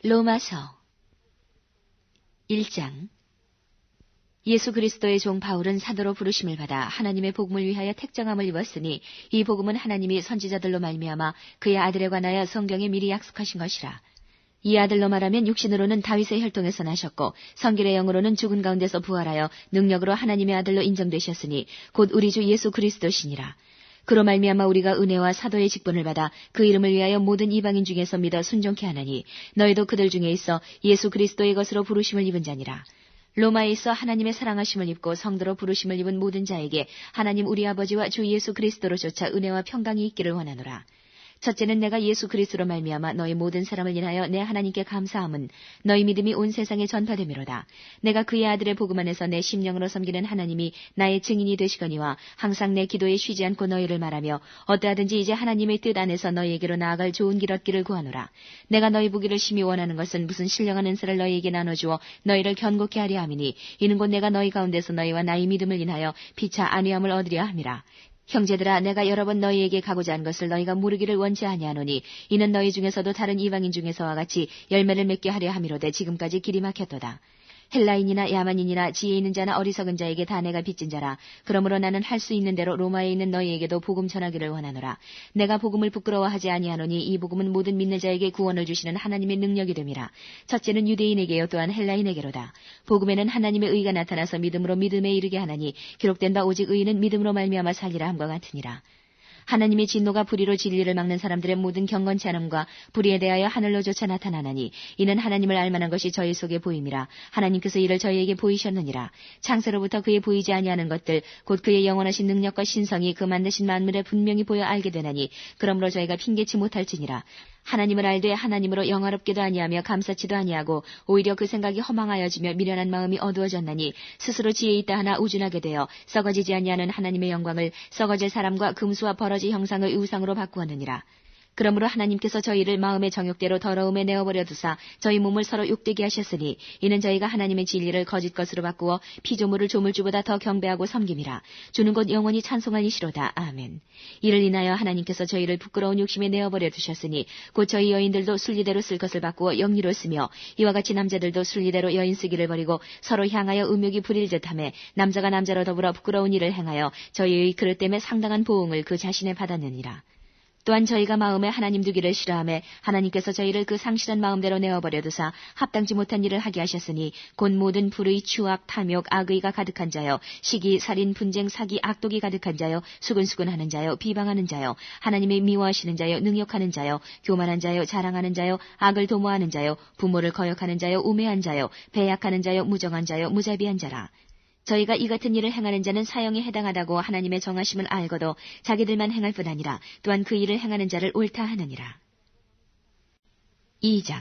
로마서 1장. 예수 그리스도의 종 바울은 사도로 부르심을 받아 하나님의 복음을 위하여 택정함을 입었으니 이 복음은 하나님이 선지자들로 말미암아 그의 아들에 관하여 성경에 미리 약속하신 것이라. 이 아들로 말하면 육신으로는 다윗의 혈통에서 나셨고 성결의 영으로는 죽은 가운데서 부활하여 능력으로 하나님의 아들로 인정되셨으니 곧 우리 주 예수 그리스도시니라. 그로 말미암아 우리가 은혜와 사도의 직분을 받아 그 이름을 위하여 모든 이방인 중에서 믿어 순종케 하나니 너희도 그들 중에 있어 예수 그리스도의 것으로 부르심을 입은 자니라. 로마에 있어 하나님의 사랑하심을 입고 성도로 부르심을 입은 모든 자에게 하나님 우리 아버지와 주 예수 그리스도로 쫓아 은혜와 평강이 있기를 원하노라. 첫째는 내가 예수 그리스도로 말미암아 너희 모든 사람을 인하여 내 하나님께 감사함은 너희 믿음이 온 세상에 전파됨이로다. 내가 그의 아들의 복음 안에서 내 심령으로 섬기는 하나님이 나의 증인이 되시거니와 항상 내 기도에 쉬지 않고 너희를 말하며 어떠하든지 이제 하나님의 뜻 안에서 너희에게로 나아갈 좋은 길 얻기를 구하노라. 내가 너희 보기를 심히 원하는 것은 무슨 신령한 은사를 너희에게 나눠주어 너희를 견고케 하려 함이니 이는 곧 내가 너희 가운데서 너희와 나의 믿음을 인하여 피차 안위함을 얻으려 함이라. 형제들아, 내가 여러 번 너희에게 가고자 한 것을 너희가 모르기를 원치 아니하노니 이는 너희 중에서도 다른 이방인 중에서와 같이 열매를 맺게 하려 함이로되 지금까지 길이 막혔도다. 헬라인이나 야만인이나 지혜 있는 자나 어리석은 자에게 다 내가 빚진 자라. 그러므로 나는 할 수 있는 대로 로마에 있는 너희에게도 복음 전하기를 원하노라. 내가 복음을 부끄러워하지 아니하노니 이 복음은 모든 믿는 자에게 구원을 주시는 하나님의 능력이 됨이라. 첫째는 유대인에게요 또한 헬라인에게로다. 복음에는 하나님의 의가 나타나서 믿음으로 믿음에 이르게 하나니 기록된 바 오직 의인은 믿음으로 말미암아 살리라 함과 같으니라. 하나님의 진노가 불의로 진리를 막는 사람들의 모든 경건치 않음과 불의에 대하여 하늘로조차 나타나나니 이는 하나님을 알만한 것이 저희 속에 보임이라. 하나님께서 이를 저희에게 보이셨느니라. 창세로부터 그의 보이지 아니하는 것들 곧 그의 영원하신 능력과 신성이 그 만드신 만물에 분명히 보여 알게 되나니 그러므로 저희가 핑계치 못할지니라. 하나님을 알되 하나님으로 영화롭게도 아니하며 감사치도 아니하고 오히려 그 생각이 허망하여지며 미련한 마음이 어두워졌나니 스스로 지혜 있다 하나 우준하게 되어 썩어지지 아니하는 하나님의 영광을 썩어질 사람과 금수와 버러지 형상의 우상으로 바꾸었느니라. 그러므로 하나님께서 저희를 마음의 정욕대로 더러움에 내어버려 두사 저희 몸을 서로 욕되게 하셨으니 이는 저희가 하나님의 진리를 거짓 것으로 바꾸어 피조물을 조물주보다 더 경배하고 섬김이라. 주는 곧 영원히 찬송할 이시로다. 아멘. 이를 인하여 하나님께서 저희를 부끄러운 욕심에 내어버려 두셨으니 곧 저희 여인들도 순리대로 쓸 것을 바꾸어 영리로 쓰며 이와 같이 남자들도 순리대로 여인 쓰기를 버리고 서로 향하여 음욕이 부릴 듯하며 남자가 남자로 더불어 부끄러운 일을 행하여 저희의 그릇 때문에 상당한 보응을 그 자신에 받았느니라. 또한 저희가 마음에 하나님 두기를 싫어하며 하나님께서 저희를 그 상실한 마음대로 내어버려 두사 합당치 못한 일을 하게 하셨으니 곧 모든 불의, 추악, 탐욕, 악의가 가득한 자요, 시기, 살인, 분쟁, 사기, 악독이 가득한 자요, 수근수근하는 자요, 비방하는 자요, 하나님의 미워하시는 자요, 능욕하는 자요, 교만한 자요, 자랑하는 자요, 악을 도모하는 자요, 부모를 거역하는 자요, 우매한 자요, 배약하는 자요, 무정한 자요, 무자비한 자라. 저희가 이 같은 일을 행하는 자는 사형에 해당하다고 하나님의 정하심을 알고도 자기들만 행할 뿐 아니라 또한 그 일을 행하는 자를 옳다 하느니라. 2장.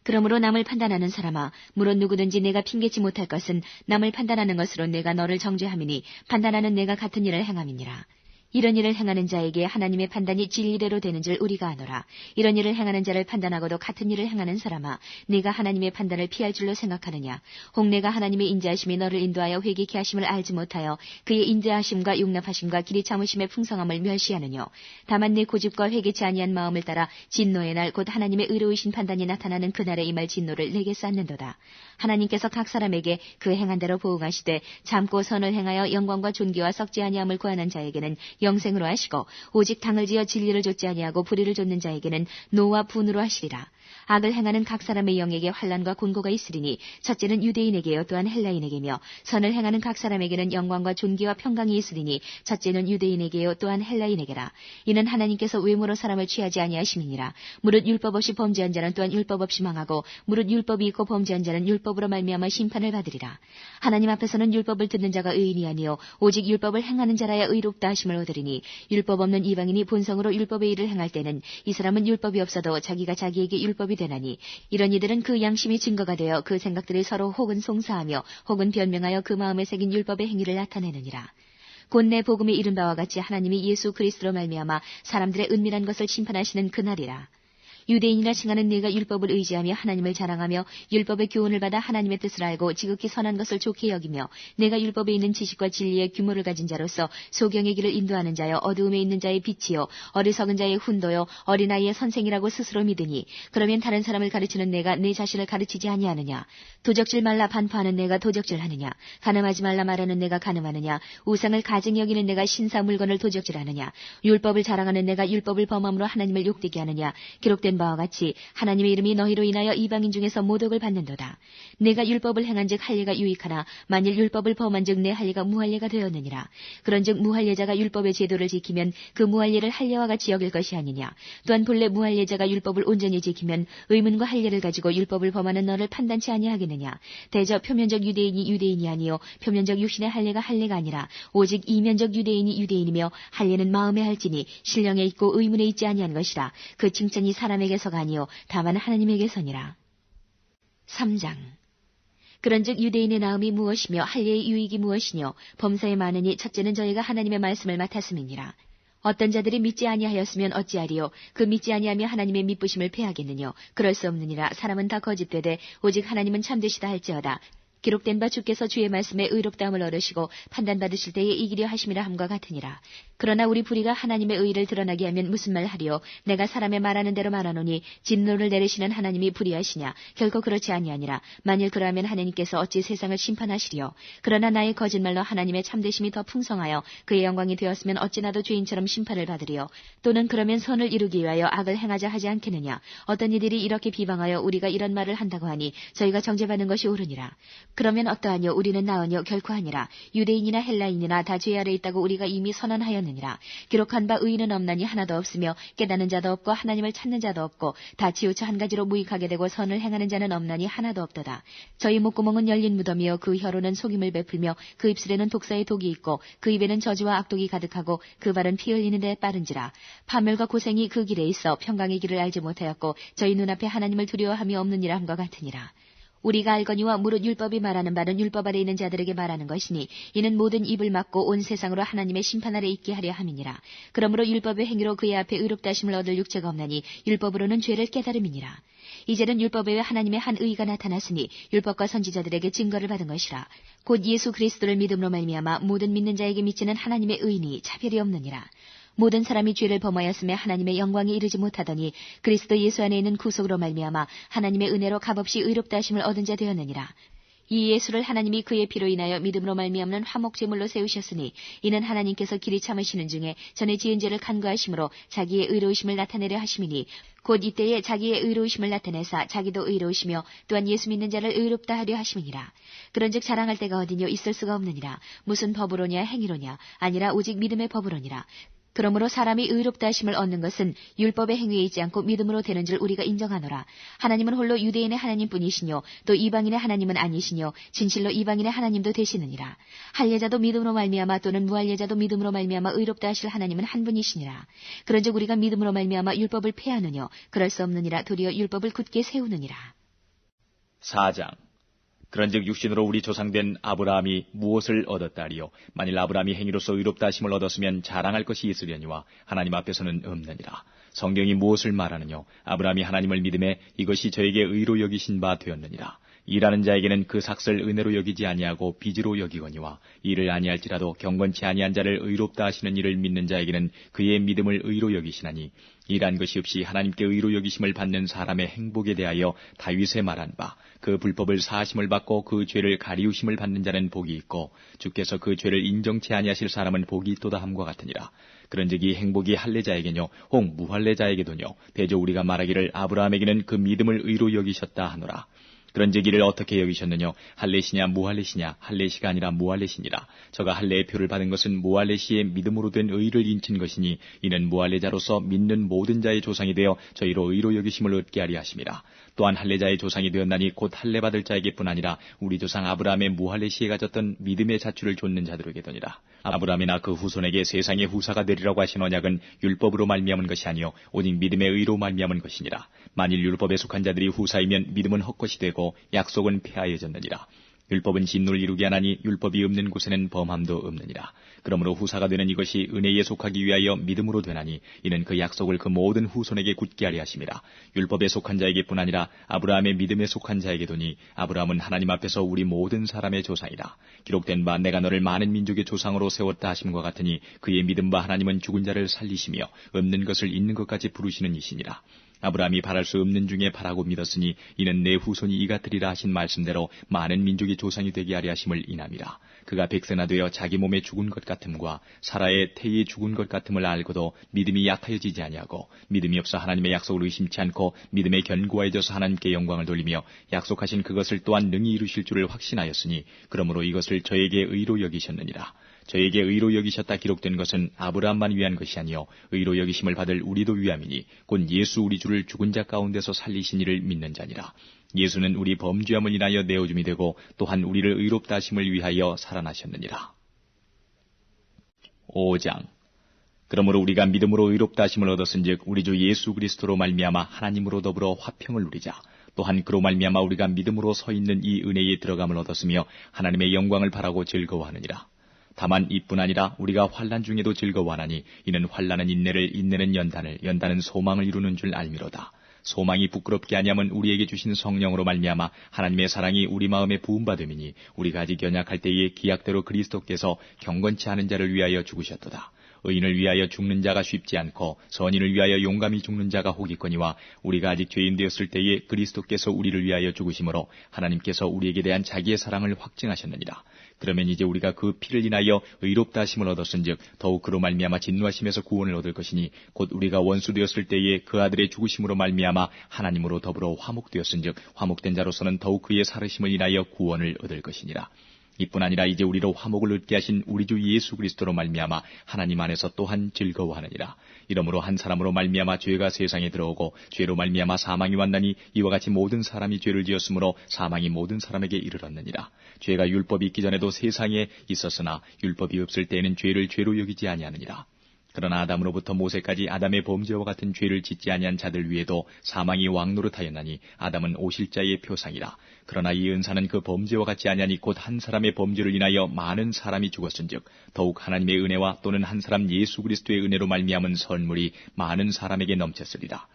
그러므로 남을 판단하는 사람아, 물론 누구든지 내가 핑계치 못할 것은 남을 판단하는 것으로 내가 너를 정죄함이니 판단하는 내가 같은 일을 행함이니라. 이런 일을 행하는 자에게 하나님의 판단이 진리대로 되는 줄 우리가 아노라. 이런 일을 행하는 자를 판단하고도 같은 일을 행하는 사람아, 네가 하나님의 판단을 피할 줄로 생각하느냐. 혹 내가 하나님의 인자하심이 너를 인도하여 회개케 하심을 알지 못하여 그의 인자하심과 용납하심과 길이 참으심의 풍성함을 멸시하느뇨. 다만 내 고집과 회개치 아니한 마음을 따라 진노의 날 곧 하나님의 의로우신 판단이 나타나는 그날에 임할 진노를 내게 쌓는도다. 하나님께서 각 사람에게 그 행한 대로 보응하시되 참고 선을 행하여 영광과 존귀와 썩지 아니함을 구하는 자에게는 영생으로 하시고 오직 당을 지어 진리를 좇지 아니하고 불의를 좇는 자에게는 노와 분으로 하시리라. 악을 행하는 각 사람의 영에게 환난과 곤고가 있으리니 첫째는 유대인에게요 또한 헬라인에게며 선을 행하는 각 사람에게는 영광과 존귀와 평강이 있으리니 첫째는 유대인에게요 또한 헬라인에게라. 이는 하나님께서 외모로 사람을 취하지 아니하심이니라. 무릇 율법 없이 범죄한 자는 또한 율법 없이 망하고 무릇 율법이 있고 범죄한 자는 율법으로 말미암아 심판을 받으리라. 하나님 앞에서는 율법을 듣는 자가 의인이 아니요 오직 율법을 행하는 자라야 의롭다 하심을 얻으리니 율법 없는 이방인이 본성으로 율법의 일을 행할 때는 이 사람은 율법이 없어도 자기가 자기에게 율법이 되나니 이런 이들은 그 양심이 증거가 되어 그 생각들을 서로 혹은 송사하며 혹은 변명하여 그 마음에 새긴 율법의 행위를 나타내느니라. 곧 내 복음이 이른 바와 같이 하나님이 예수 그리스도로 말미암아 사람들의 은밀한 것을 심판하시는 그날이라. 유대인이라 칭하는 네가 율법을 의지하며 하나님을 자랑하며 율법의 교훈을 받아 하나님의 뜻을 알고 지극히 선한 것을 좋게 여기며 내가 율법에 있는 지식과 진리의 규모를 가진 자로서 소경의 길을 인도하는 자여 어두움에 있는 자의 빛이요 어리석은 자의 훈도요 어린아이의 선생이라고 스스로 믿으니 그러면 다른 사람을 가르치는 내가 내 자신을 가르치지 아니하느냐. 도적질 말라 반포하는 내가 도적질하느냐. 간음하지 말라 말하는 내가 간음하느냐. 우상을 가증히 여기는 내가 신사 물건을 도적질하느냐. 율법을 자랑하는 내가 율법을 범함으로 하나님을 욕되게 하느냐. 기록된 바와 같이 하나님의 이름이 너희로 인하여 이방인 중에서 모독을 받는도다. 내가 율법을 행한즉 할례가 유익하나 만일 율법을 범한즉 내 할례가 무할례가 되었느니라. 그런즉 무할례자가 율법의 제도를 지키면 그 무할례를 할례와 같이 여길 것이 아니냐. 또한 본래 무할례자가 율법을 온전히 지키면 의문과 할례를 가지고 율법을 범하는 너를 판단치 아니하겠느냐. 대저 표면적 유대인이 유대인이 아니요 표면적 육신의 할례가 할례가 아니라 오직 이면적 유대인이 유대인이며 할례는 마음에 할지니 신령에 있고 의문에 있지 아니한 것이라. 그 칭찬이 사람에게서가 아니요 다만 하나님에게서니라. 3장. 그런즉 유대인의 나음이 무엇이며 할례의 유익이 무엇이뇨. 범사에 많으니 첫째는 저희가 하나님의 말씀을 맡았음이니라. 어떤 자들이 믿지 아니하였으면 어찌하리요. 그 믿지 아니하며 하나님의 미쁘심을 패하겠느뇨. 그럴 수 없느니라. 사람은 다 거짓되되 오직 하나님은 참되시다 할지어다. 기록된 바 주께서 주의 말씀에 의롭다함을 얻으시고 판단받으실 때에 이기려 하심이라 함과 같으니라. 그러나 우리 불의가 하나님의 의를 드러나게 하면 무슨 말 하리요. 내가 사람의 말하는 대로 말하노니 진노를 내리시는 하나님이 불의하시냐. 결코 그렇지 아니하니라. 만일 그러하면 하나님께서 어찌 세상을 심판하시리요. 그러나 나의 거짓말로 하나님의 참되심이 더 풍성하여 그의 영광이 되었으면 어찌 나도 죄인처럼 심판을 받으리요. 또는 그러면 선을 이루기 위하여 악을 행하자 하지 않겠느냐. 어떤 이들이 이렇게 비방하여 우리가 이런 말을 한다고 하니 저희가 정죄받는 것이 옳으니라. 그러면 어떠하뇨. 우리는 나으뇨. 결코 아니라. 유대인이나 헬라인이나 다 죄 아래 있다고 우리가 이미 선언하였느니라. 기록한 바 의인은 없나니 하나도 없으며 깨닫는 자도 없고 하나님을 찾는 자도 없고 다 치우쳐 한 가지로 무익하게 되고 선을 행하는 자는 없나니 하나도 없도다. 저희 목구멍은 열린 무덤이요 그 혀로는 속임을 베풀며 그 입술에는 독사의 독이 있고 그 입에는 저주와 악독이 가득하고 그 발은 피 흘리는 데 빠른지라. 파멸과 고생이 그 길에 있어 평강의 길을 알지 못하였고 저희 눈앞에 하나님을 두려워함이 없느니라 함과 같으니라. 우리가 알거니와 무릇 율법이 말하는 바는 율법 아래 있는 자들에게 말하는 것이니 이는 모든 입을 막고 온 세상으로 하나님의 심판 아래 있게 하려 함이니라. 그러므로 율법의 행위로 그의 앞에 의롭다 하심을 얻을 육체가 없나니 율법으로는 죄를 깨달음이니라. 이제는 율법 외에 하나님의 한 의가 나타났으니 율법과 선지자들에게 증거를 받은 것이라. 곧 예수 그리스도를 믿음으로 말미암아 모든 믿는 자에게 미치는 하나님의 의니 차별이 없느니라. 모든 사람이 죄를 범하였으며 하나님의 영광에 이르지 못하더니 그리스도 예수 안에 있는 구속으로 말미암아 하나님의 은혜로 값없이 의롭다 하심을 얻은 자 되었느니라. 이 예수를 하나님이 그의 피로 인하여 믿음으로 말미암는 화목제물로 세우셨으니 이는 하나님께서 길이 참으시는 중에 전에 지은 죄를 간구하심으로 자기의 의로우심을 나타내려 하심이니 곧 이때에 자기의 의로우심을 나타내사 자기도 의로우시며 또한 예수 믿는 자를 의롭다 하려 하심이니라. 그런즉 자랑할 데가 어디뇨. 있을 수가 없느니라. 무슨 법으로냐 행위로냐. 아니라 오직 믿음의 법으로니라. 그러므로 사람이 의롭다 하심을 얻는 것은 율법의 행위에 있지 않고 믿음으로 되는 줄 우리가 인정하노라. 하나님은 홀로 유대인의 하나님뿐이시뇨 또 이방인의 하나님은 아니시뇨 진실로 이방인의 하나님도 되시느니라. 할례자도 믿음으로 말미암아 또는 무할례자도 믿음으로 말미암아 의롭다 하실 하나님은 한 분이시니라. 그런즉 우리가 믿음으로 말미암아 율법을 폐하느뇨. 그럴 수 없느니라. 도리어 율법을 굳게 세우느니라. 4장. 그런즉 육신으로 우리 조상된 아브라함이 무엇을 얻었다리요. 만일 아브라함이 행위로서 의롭다 하심을 얻었으면 자랑할 것이 있으려니와 하나님 앞에서는 없느니라. 성경이 무엇을 말하느뇨. 아브라함이 하나님을 믿음에 이것이 저에게 의로 여기신 바 되었느니라. 일하는 자에게는 그 삭슬 은혜로 여기지 아니하고 빚으로 여기거니와 일을 아니할지라도 경건치 아니한 자를 의롭다 하시는 이를 믿는 자에게는 그의 믿음을 의로 여기시나니 일한 것이 없이 하나님께 의로 여기심을 받는 사람의 행복에 대하여 다윗의 말한 바 그 불법을 사하심을 받고 그 죄를 가리우심을 받는 자는 복이 있고 주께서 그 죄를 인정치 아니하실 사람은 복이 있도다 함과 같으니라. 그런즉 이 행복이 할례자에게뇨 혹 무할례자에게도뇨 대저 우리가 말하기를 아브라함에게는 그 믿음을 의로 여기셨다 하노라. 그런즉 이를 어떻게 여기셨느냐. 할례시냐 무할례시냐. 할례시가 아니라 무할례시니라. 저가 할례의 표를 받은 것은 무할례시의 믿음으로 된 의를 인친 것이니 이는 무할례자로서 믿는 모든 자의 조상이 되어 저희로 의로 여기심을 얻게 하리 하심이라. 또한 할례자의 조상이 되었나니 곧 할례받을 자에게뿐 아니라 우리 조상 아브라함의 무할례시에 가졌던 믿음의 자취를 좇는 자들에게더니라. 아브라함이나 그 후손에게 세상의 후사가 되리라고 하신 언약은 율법으로 말미암은 것이 아니요 오직 믿음의 의로 말미암은 것이니라. 만일 율법에 속한 자들이 후사이면 믿음은 헛것이 되고 약속은 폐하여졌느니라. 율법은 진노를 이루게 하나니 율법이 없는 곳에는 범함도 없느니라. 그러므로 후사가 되는 이것이 은혜에 속하기 위하여 믿음으로 되나니 이는 그 약속을 그 모든 후손에게 굳게 하려 하심이라. 율법에 속한 자에게뿐 아니라 아브라함의 믿음에 속한 자에게도니 아브라함은 하나님 앞에서 우리 모든 사람의 조상이라. 기록된 바 내가 너를 많은 민족의 조상으로 세웠다 하심과 같으니 그의 믿음 바 하나님은 죽은 자를 살리시며 없는 것을 있는 것까지 부르시는 이시니라. 아브라함이 바랄 수 없는 중에 바라고 믿었으니 이는 내 후손이 이같으리라 하신 말씀대로 많은 민족의 조상이 되게 하려 하심을 인함이라. 그가 백세나 되어 자기 몸에 죽은 것 같음과 사라의 태에 죽은 것 같음을 알고도 믿음이 약하여지지 아니하고 믿음이 없어 하나님의 약속을 의심치 않고 믿음에 견고해져서 하나님께 영광을 돌리며 약속하신 그것을 또한 능히 이루실 줄을 확신하였으니 그러므로 이것을 저에게 의로 여기셨느니라. 저에게 의로 여기셨다 기록된 것은 아브라함만 위한 것이 아니요 의로 여기심을 받을 우리도 위함이니 곧 예수 우리 주를 죽은 자 가운데서 살리신 이를 믿는 자니라. 예수는 우리 범죄함을 인하여 내어줌이 되고 또한 우리를 의롭다 하심을 위하여 살아나셨느니라. 5장. 그러므로 우리가 믿음으로 의롭다 하심을 얻었은즉 우리 주 예수 그리스도로 말미암아 하나님으로 더불어 화평을 누리자. 또한 그로 말미암아 우리가 믿음으로 서 있는 이 은혜에 들어감을 얻었으며 하나님의 영광을 바라고 즐거워하느니라. 다만 이뿐 아니라 우리가 환난 중에도 즐거워하나니 이는 환난은 인내를, 인내는 연단을, 연단은 소망을 이루는 줄 알미로다. 소망이 부끄럽게 아니하면 우리에게 주신 성령으로 말미암아 하나님의 사랑이 우리 마음에 부음받음이니 우리가 아직 연약할 때에 기약대로 그리스도께서 경건치 않은 자를 위하여 죽으셨도다. 의인을 위하여 죽는 자가 쉽지 않고 선인을 위하여 용감히 죽는 자가 혹이거니와 우리가 아직 죄인 되었을 때에 그리스도께서 우리를 위하여 죽으심으로 하나님께서 우리에게 대한 자기의 사랑을 확증하셨느니라. 그러면 이제 우리가 그 피를 인하여 의롭다 하심을 얻었은즉 더욱 그로 말미암아 진노하심에서 구원을 얻을 것이니 곧 우리가 원수 되었을 때에 그 아들의 죽으심으로 말미암아 하나님으로 더불어 화목되었은즉 화목된 자로서는 더욱 그의 살으심을 인하여 구원을 얻을 것이니라. 이뿐 아니라 이제 우리로 화목을 얻게 하신 우리 주 예수 그리스도로 말미암아 하나님 안에서 또한 즐거워하느니라. 이러므로 한 사람으로 말미암아 죄가 세상에 들어오고 죄로 말미암아 사망이 왔나니 이와 같이 모든 사람이 죄를 지었으므로 사망이 모든 사람에게 이르렀느니라. 죄가 율법이 있기 전에도 세상에 있었으나 율법이 없을 때에는 죄를 죄로 여기지 아니하느니라. 그러나 아담으로부터 모세까지 아담의 범죄와 같은 죄를 짓지 아니한 자들 위에도 사망이 왕노릇하였나니 아담은 오실자의 표상이라. 그러나 이 은사는 그 범죄와 같지 아니하니 곧 한 사람의 범죄를 인하여 많은 사람이 죽었은즉 더욱 하나님의 은혜와 또는 한 사람 예수 그리스도의 은혜로 말미암은 선물이 많은 사람에게 넘쳤으리라.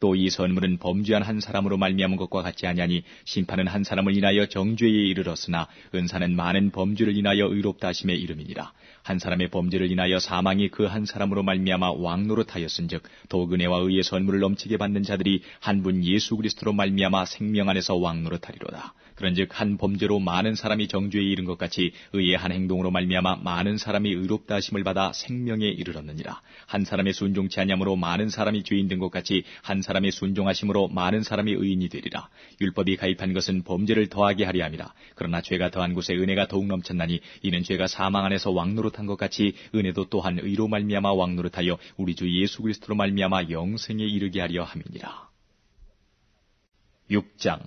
또 이 선물은 범죄한 한 사람으로 말미암은 것과 같지 아니하니 심판은 한 사람을 인하여 정죄에 이르렀으나 은사는 많은 범죄를 인하여 의롭다 하심의 이름이니라. 한 사람의 범죄를 인하여 사망이 그 한 사람으로 말미암아 왕노릇하였은즉 더욱 은혜와 의의 선물을 넘치게 받는 자들이 한 분 예수 그리스도로 말미암아 생명 안에서 왕노릇하리로다. 그런즉 한 범죄로 많은 사람이 정죄에 이른 것 같이 의의 한 행동으로 말미암아 많은 사람이 의롭다 하심을 받아 생명에 이르렀느니라. 한 사람의 순종치 아니함으로 많은 사람이 죄인 된 것 같이 한 사람의 순종하심으로 많은 사람이 의인이 되리라. 율법이 가입한 것은 범죄를 더하게 하려 함이라. 그러나 죄가 더한 곳에 은혜가 더욱 넘쳤나니 이는 죄가 사망 안에서 왕노릇한 것 같이 은혜도 또한 의로 말미암아 왕노릇하여 우리 주 예수 그리스도로 말미암아 영생에 이르게 하려 함이니라. 6장.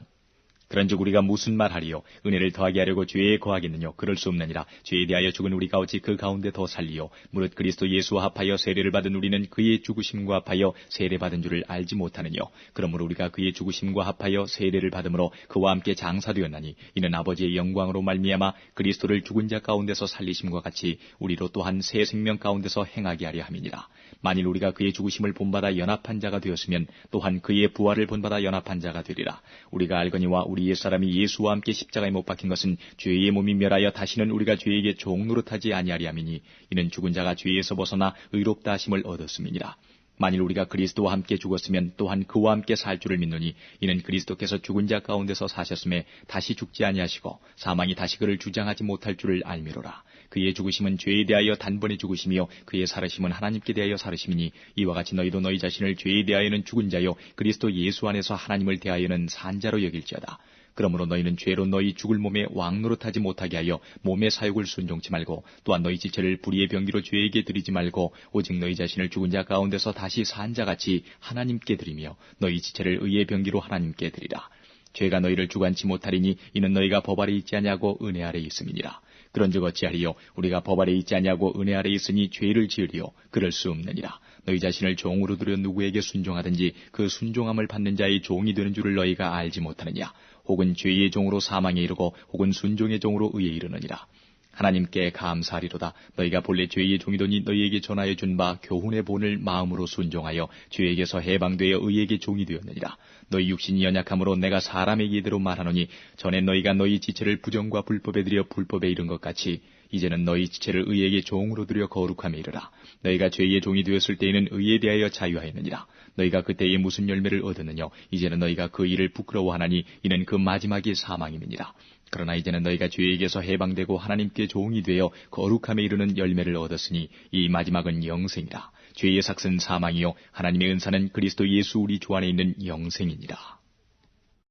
그런즉 우리가 무슨 말하리요? 은혜를 더하게 하려고 죄에 거하겠느뇨? 그럴 수 없느니라. 죄에 대하여 죽은 우리가 어찌 그 가운데 더 살리요? 무릇 그리스도 예수와 합하여 세례를 받은 우리는 그의 죽으심과 합하여 세례받은 줄을 알지 못하느뇨? 그러므로 우리가 그의 죽으심과 합하여 세례를 받음으로 그와 함께 장사되었나니 이는 아버지의 영광으로 말미암아 그리스도를 죽은 자 가운데서 살리심과 같이 우리로 또한 새 생명 가운데서 행하게 하려 함이니라. 만일 우리가 그의 죽으심을 본받아 연합한 자가 되었으면 또한 그의 부활을 본받아 연합한 자가 되리라. 우리가 알거니와 우리 옛사람이 예수와 함께 십자가에 못 박힌 것은 죄의 몸이 멸하여 다시는 우리가 죄에게 종노릇하지 아니하리 함이니 이는 죽은 자가 죄에서 벗어나 의롭다 하심을 얻었음이니라. 만일 우리가 그리스도와 함께 죽었으면 또한 그와 함께 살 줄을 믿노니 이는 그리스도께서 죽은 자 가운데서 사셨음에 다시 죽지 아니하시고 사망이 다시 그를 주장하지 못할 줄을 알미로라. 그의 죽으심은 죄에 대하여 단번에 죽으심이요 그의 살으심은 하나님께 대하여 살으심이니 이와 같이 너희도 너희 자신을 죄에 대하여는 죽은 자요 그리스도 예수 안에서 하나님을 대하여는 산 자로 여길지어다. 그러므로 너희는 죄로 너희 죽을 몸에 왕노릇하지 못하게 하여 몸의 사욕을 순종치 말고 또한 너희 지체를 불의의 병기로 죄에게 드리지 말고 오직 너희 자신을 죽은 자 가운데서 다시 산 자같이 하나님께 드리며 너희 지체를 의의 병기로 하나님께 드리라. 죄가 너희를 주관치 못하리니 이는 너희가 법 아래 있지 아니하고 은혜 아래 있음이니라. 그런즉 어찌하리요? 우리가 법 아래 있지 아니하고 은혜 아래 있으니 죄를 지으리요? 그럴 수 없느니라. 너희 자신을 종으로 들여 누구에게 순종하든지 그 순종함을 받는 자의 종이 되는 줄을 너희가 알지 못하느냐? 혹은 죄의 종으로 사망에 이르고 혹은 순종의 종으로 의에 이르느니라. 하나님께 감사하리로다. 너희가 본래 죄의 종이더니 너희에게 전하여 준 바 교훈의 본을 마음으로 순종하여 죄에게서 해방되어 의에게 종이 되었느니라. 너희 육신이 연약함으로 내가 사람에게 이대로 말하노니 전에 너희가 너희 지체를 부정과 불법에 들여 불법에 이른 것 같이 이제는 너희 지체를 의에게 종으로 들여 거룩함에 이르라. 너희가 죄의 종이 되었을 때에는 의에 대하여 자유하였느니라. 너희가 그때에 무슨 열매를 얻었느냐? 이제는 너희가 그 일을 부끄러워하나니 이는 그 마지막이 사망임이니라. 그러나 이제는 너희가 죄에게서 해방되고 하나님께 종이 되어 거룩함에 이르는 열매를 얻었으니 이 마지막은 영생이라. 죄의 삭은 사망이요 하나님의 은사는 그리스도 예수 우리 주 안에 있는 영생이니라.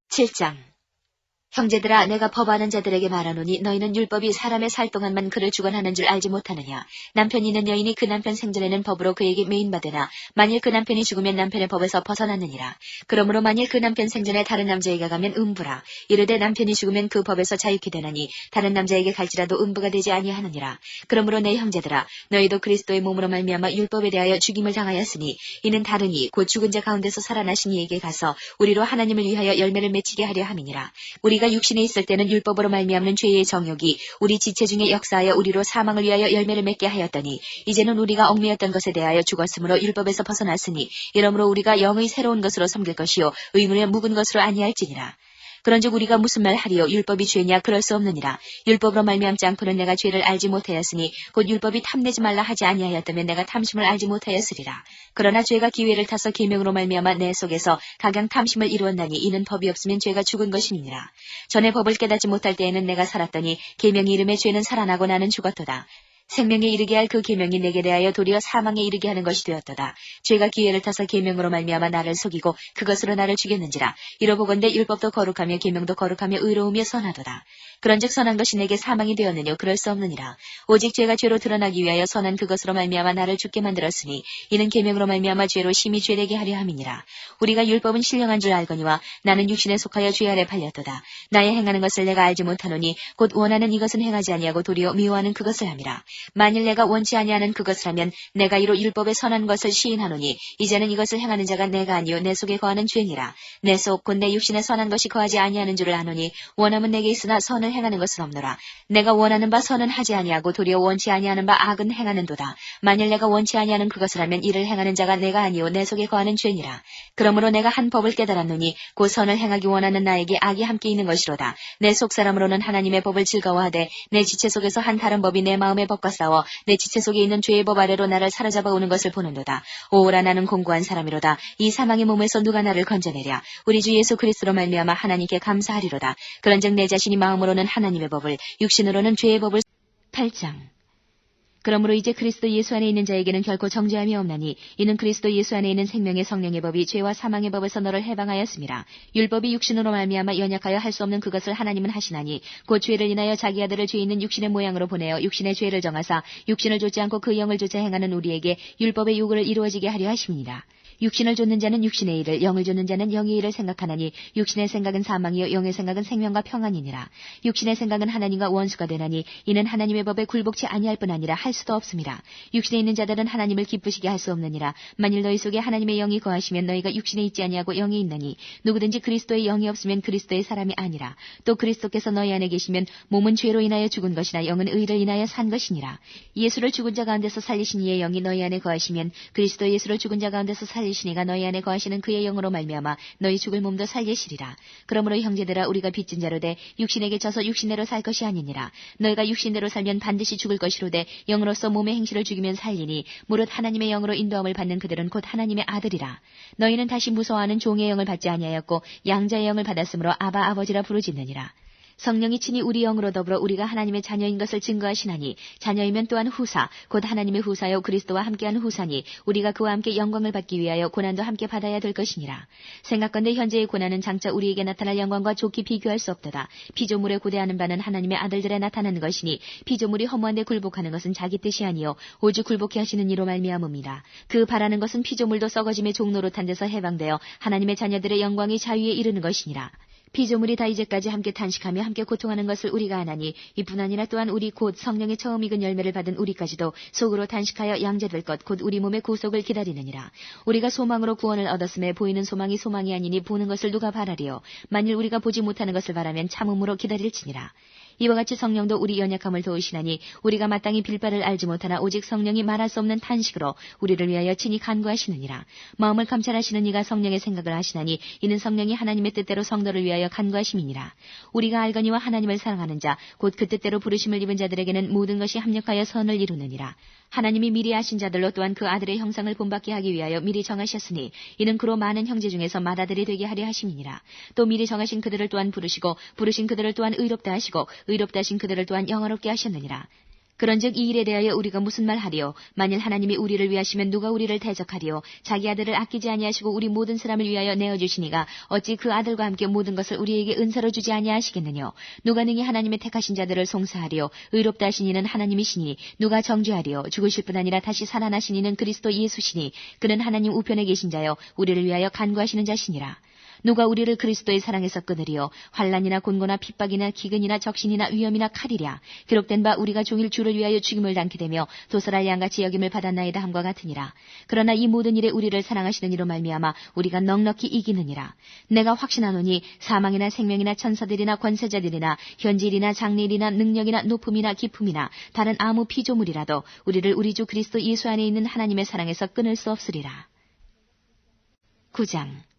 7장. 형제들아, 내가 법하는 자들에게 말하노니 너희는 율법이 사람의 살 동안만 그를 주관하는 줄 알지 못하느냐? 남편이 있는 여인이 그 남편 생전에는 법으로 그에게 매인받으나 만일 그 남편이 죽으면 남편의 법에서 벗어났느니라. 그러므로 만일 그 남편 생전에 다른 남자에게 가면 음부라. 이르되 남편이 죽으면 그 법에서 자유케 되나니 다른 남자에게 갈지라도 음부가 되지 아니하느니라. 그러므로 내 형제들아, 너희도 그리스도의 몸으로 말미암아 율법에 대하여 죽임을 당하였으니 이는 다르니 곧 죽은 자 가운데서 살아나신 이에게 가서 우리로 하나님을 위하여 열매를 맺히게 하려 함이니라. 우리가 육신에 있을 때는 율법으로 말미암는 죄의 정욕이 우리 지체 중에 역사하여 우리로 사망을 위하여 열매를 맺게 하였더니 이제는 우리가 얽매였던 것에 대하여 죽었으므로 율법에서 벗어났으니 이러므로 우리가 영의 새로운 것으로 섬길 것이요 의문의 묵은 것으로 아니할지니라. 그런즉 우리가 무슨 말 하리요? 율법이 죄냐? 그럴 수 없느니라. 율법으로 말미암지 않고는 내가 죄를 알지 못하였으니 곧 율법이 탐내지 말라 하지 아니하였다면 내가 탐심을 알지 못하였으리라. 그러나 죄가 기회를 타서 계명으로 말미암아 내 속에서 각양 탐심을 이루었나니 이는 법이 없으면 죄가 죽은 것임이니라. 전에 법을 깨닫지 못할 때에는 내가 살았더니 계명이 이름에 죄는 살아나고 나는 죽었도다. 생명에 이르게 할 그 계명이 내게 대하여 도리어 사망에 이르게 하는 것이 되었도다. 죄가 기회를 타서 계명으로 말미암아 나를 속이고 그것으로 나를 죽였는지라. 이러보건대 율법도 거룩하며 계명도 거룩하며 의로우며 선하도다. 그런즉 선한 것이 내게 사망이 되었느뇨? 그럴 수 없느니라. 오직 죄가 죄로 드러나기 위하여 선한 그것으로 말미암아 나를 죽게 만들었으니 이는 계명으로 말미암아 죄로 심히 죄되게 하려 함이니라. 우리가 율법은 신령한 줄 알거니와 나는 육신에 속하여 죄 아래 팔렸도다. 나의 행하는 것을 내가 알지 못하노니 곧 원하는 이것은 행하지 아니하고 도리어 미워하는 그것을 함이라. 만일 내가 원치 아니하는 그것을 하면 내가 이로 율법의 선한 것을 시인하노니 이제는 이것을 행하는 자가 내가 아니요 내 속에 거하는 죄니라. 내 속 곧 내 육신에 선한 것이 거하지 아니하는 줄을 아노니 원함은 내게 있으나 선을 행하는 것은 없노라. 내가 원하는 바 선은 하지 아니하고 도리어 원치 아니하는 바 악은 행하는도다. 만일 내가 원치 아니하는 그것을 하면 이를 행하는 자가 내가 아니요 내 속에 거하는 죄니라. 그러므로 내가 한 법을 깨달았노니 곧 선을 행하기 원하는 나에게 악이 함께 있는 것이로다. 내 속 사람으로는 하나님의 법을 즐거워하되 내 지체 속에서 한 다른 법이 내 마음의 법과 싸워 내 지체 속에 있는 죄의 법 아래로 나를 사로잡아 오는 것을 보는도다. 오라, 나는 공고한 사람이로다. 이 사망의 몸에서 누가 나를 건져내랴. 우리 주 예수 그리스도로 말미암아 하나님께 감사하리로다. 그런즉 내 자신이 마음으로는 하나님의 법을 육신으로는 죄의 법을 8장. 그러므로 이제 그리스도 예수 안에 있는 자에게는 결코 정죄함이 없나니 이는 그리스도 예수 안에 있는 생명의 성령의 법이 죄와 사망의 법에서 너를 해방하였음이라. 율법이 육신으로 말미암아 연약하여 할 수 없는 그것을 하나님은 하시나니 곧 죄를 인하여 자기 아들을 죄 있는 육신의 모양으로 보내어 육신의 죄를 정하사 육신을 좇지 않고 그 영을 좇아 행하는 우리에게 율법의 요구를 이루어지게 하려 하심이니라. 육신을 좇는 자는 육신의 일을, 영을 좇는 자는 영의 일을 생각하나니 육신의 생각은 사망이요 영의 생각은 생명과 평안이니라. 육신의 생각은 하나님과 원수가 되나니 이는 하나님의 법에 굴복치 아니할 뿐 아니라 할 수도 없음이라. 육신에 있는 자들은 하나님을 기쁘시게 할 수 없느니라. 만일 너희 속에 하나님의 영이 거하시면 너희가 육신에 있지 아니하고 영에 있나니 누구든지 그리스도의 영이 없으면 그리스도의 사람이 아니라. 또 그리스도께서 너희 안에 계시면 몸은 죄로 인하여 죽은 것이나 영은 의를 인하여 산 것이니라. 예수를 죽은 자 가운데서 살리신 이의 영이 너희 안에 거하시면 그리스도 예수를 죽은 자 가운데서 살리시니가 너희 안에 거하시는 그의 영으로 말미암아 너희 죽을 몸도 살리시리라. 그러므로 형제들아, 우리가 빚진 자로 돼 육신에게 져서 육신대로 살 것이 아니니라. 너희가 육신대로 살면 반드시 죽을 것이로되 영으로서 몸의 행실을 죽이면 살리니 무릇 하나님의 영으로 인도함을 받는 그들은 곧 하나님의 아들이라. 너희는 다시 무서워하는 종의 영을 받지 아니하였고 양자의 영을 받았으므로 아바 아버지라 부르짖느니라. 성령이 친히 우리 영으로 더불어 우리가 하나님의 자녀인 것을 증거하시나니 자녀이면 또한 후사 곧 하나님의 후사요 그리스도와 함께한 후사니 우리가 그와 함께 영광을 받기 위하여 고난도 함께 받아야 될 것이니라. 생각건대 현재의 고난은 장차 우리에게 나타날 영광과 좋게 비교할 수 없도다. 피조물에 고대하는 바는 하나님의 아들들에 나타나는 것이니 피조물이 허무한 데 굴복하는 것은 자기 뜻이 아니요 오직 굴복케 하시는 이로 말미암음이라. 그 바라는 것은 피조물도 썩어짐의 종노릇한 데서 해방되어 하나님의 자녀들의 영광이 자유에 이르는 것이니라. 피조물이 다 이제까지 함께 탄식하며 함께 고통하는 것을 우리가 아나니 이뿐 아니라 또한 우리 곧 성령의 처음 익은 열매를 받은 우리까지도 속으로 탄식하여 양제될 것 곧 우리 몸의 구속을 기다리느니라. 우리가 소망으로 구원을 얻었음에 보이는 소망이 소망이 아니니 보는 것을 누가 바라리요. 만일 우리가 보지 못하는 것을 바라면 참음으로 기다릴지니라. 이와 같이 성령도 우리 연약함을 도우시나니 우리가 마땅히 빌바를 알지 못하나 오직 성령이 말할 수 없는 탄식으로 우리를 위하여 친히 간구하시느니라. 마음을 감찰하시는 이가 성령의 생각을 하시나니 이는 성령이 하나님의 뜻대로 성도를 위하여 간구하심이니라. 우리가 알거니와 하나님을 사랑하는 자 곧 그 뜻대로 부르심을 입은 자들에게는 모든 것이 합력하여 선을 이루느니라. 하나님이 미리 아신 자들로 또한 그 아들의 형상을 본받게 하기 위하여 미리 정하셨으니 이는 그로 많은 형제 중에서 맏아들이 되게 하려 하심이니라. 또 미리 정하신 그들을 또한 부르시고 부르신 그들을 또한 의롭다 하시고 의롭다 하신 그들을 또한 영화롭게 하셨느니라. 그런즉 이 일에 대하여 우리가 무슨 말하리요? 만일 하나님이 우리를 위하시면 누가 우리를 대적하리요? 자기 아들을 아끼지 아니하시고 우리 모든 사람을 위하여 내어주시니가 어찌 그 아들과 함께 모든 것을 우리에게 은사로 주지 아니하시겠느냐? 누가 능히 하나님의 택하신 자들을 송사하리요? 의롭다 하신 이는 하나님이시니 누가 정죄하리요? 죽으실 뿐 아니라 다시 살아나신 이는 그리스도 예수시니 그는 하나님 우편에 계신 자요 우리를 위하여 간구하시는 자시니라. 누가 우리를 그리스도의 사랑에서 끊으리요? 환난이나 곤고나 핍박이나 기근이나 적신이나 위험이나 칼이랴. 기록된 바 우리가 종일 주를 위하여 죽임을 당케 되며 도살할 양같이 여김을 받았나이다 함과 같으니라. 그러나 이 모든 일에 우리를 사랑하시는 이로 말미암아 우리가 넉넉히 이기느니라. 내가 확신하노니 사망이나 생명이나 천사들이나 권세자들이나 현질이나 장래일이나 능력이나 높음이나 깊음이나 다른 아무 피조물이라도 우리를 우리 주 그리스도 예수 안에 있는 하나님의 사랑에서 끊을 수 없으리라. 9장